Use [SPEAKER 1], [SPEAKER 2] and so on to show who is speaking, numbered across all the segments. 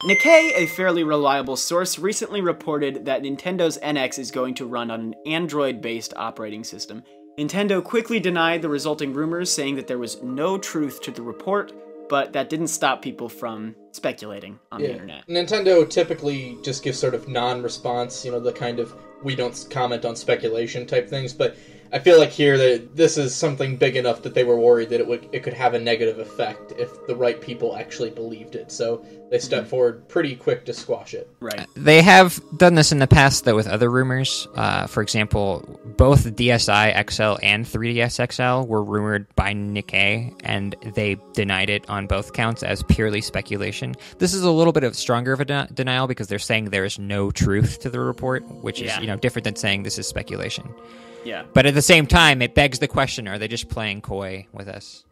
[SPEAKER 1] Nikkei, a fairly reliable source, recently reported that Nintendo's NX is going to run on an Android-based operating system. Nintendo quickly denied the resulting rumors, saying that there was no truth to the report, but that didn't stop people from speculating on the internet.
[SPEAKER 2] Nintendo typically just gives sort of non-response, the kind of we don't comment on speculation type things, but I feel like here that this is something big enough that they were worried that it could have a negative effect if the right people actually believed it. So they stepped forward pretty quick to squash it.
[SPEAKER 1] Right.
[SPEAKER 3] They have done this in the past, though, with other rumors. For example, both DSi XL and 3DS XL were rumored by Nikkei, and they denied it on both counts as purely speculation. This is a little bit of stronger of a denial because they're saying there is no truth to the report, which is different than saying this is speculation.
[SPEAKER 1] Yeah.
[SPEAKER 3] But at the same time, it begs the question, are they just playing coy with us?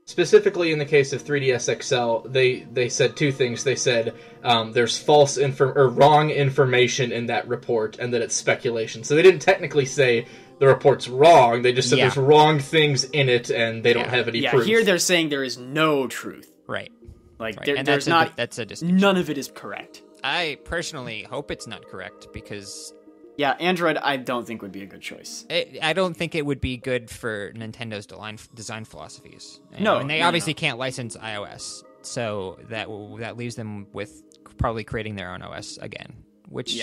[SPEAKER 2] Specifically in the case of 3DS XL, they said two things. They said there's false or wrong information in that report and that it's speculation. So they didn't technically say the report's wrong. They just said there's wrong things in it and they don't have any proof.
[SPEAKER 1] Here they're saying there is no truth.
[SPEAKER 3] Right.
[SPEAKER 1] There's not...
[SPEAKER 3] That's a distinction.
[SPEAKER 1] None of it is correct.
[SPEAKER 3] I personally hope it's not correct because...
[SPEAKER 1] Yeah, Android I don't think would be a good choice.
[SPEAKER 3] I don't think it would be good for Nintendo's design philosophies. And they obviously can't license iOS, so that leaves them with probably creating their own OS again. Which,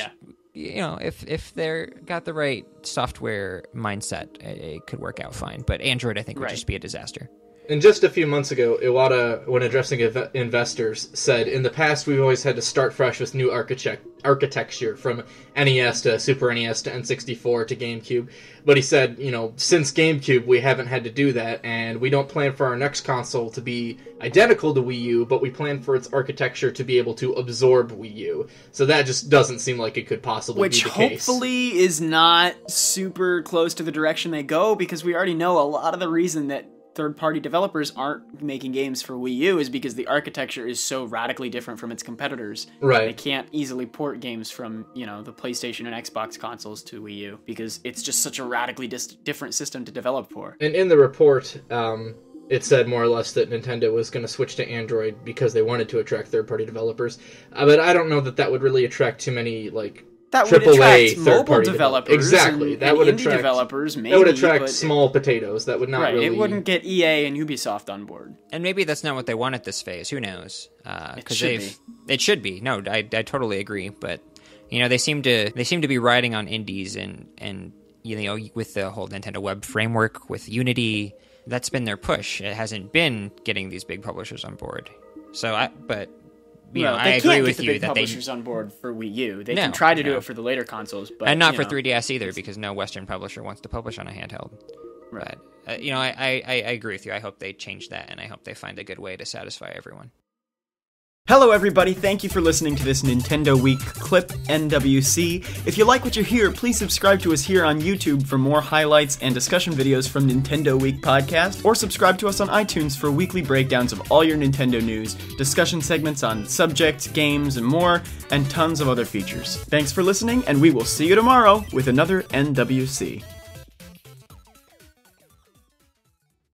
[SPEAKER 3] if they're got the right software mindset, it could work out fine. But Android, I think, would just be a disaster.
[SPEAKER 2] And just a few months ago, Iwata, when addressing investors, said, in the past we've always had to start fresh with new architecture from NES to Super NES to N64 to GameCube. But he said, since GameCube we haven't had to do that, and we don't plan for our next console to be identical to Wii U, but we plan for its architecture to be able to absorb Wii U. So that just doesn't seem like it could possibly be the case.
[SPEAKER 1] Which hopefully is not super close to the direction they go, because we already know a lot of the reason that third-party developers aren't making games for Wii U is because the architecture is so radically different from its competitors.
[SPEAKER 2] Right.
[SPEAKER 1] They can't easily port games from, the PlayStation and Xbox consoles to Wii U because it's just such a radically different system to develop for.
[SPEAKER 2] And in the report, it said more or less that Nintendo was going to switch to Android because they wanted to attract third-party developers. But I don't know that would really attract too many,
[SPEAKER 1] that would
[SPEAKER 2] AAA
[SPEAKER 1] attract mobile developers.
[SPEAKER 2] Exactly.
[SPEAKER 1] That would attract developers, maybe.
[SPEAKER 2] That would attract small potatoes. That would not really...
[SPEAKER 1] It wouldn't get EA and Ubisoft on board.
[SPEAKER 3] And maybe that's not what they want at this phase. Who knows?
[SPEAKER 1] It should be.
[SPEAKER 3] It should be. No, I totally agree. But, they seem to be riding on indies and with the whole Nintendo Web framework, with Unity, that's been their push. It hasn't been getting these big publishers on board. I agree with you that
[SPEAKER 1] publishers on board for Wii U. They can try to do it for the later consoles, but
[SPEAKER 3] and not for 3DS either, because no Western publisher wants to publish on a handheld.
[SPEAKER 1] Right.
[SPEAKER 3] But, I agree with you. I hope they change that, and I hope they find a good way to satisfy everyone.
[SPEAKER 1] Hello everybody, thank you for listening to this Nintendo Week clip, NWC. If you like what you hear, please subscribe to us here on YouTube for more highlights and discussion videos from Nintendo Week podcast, or subscribe to us on iTunes for weekly breakdowns of all your Nintendo news, discussion segments on subjects, games, and more, and tons of other features. Thanks for listening, and we will see you tomorrow with another NWC.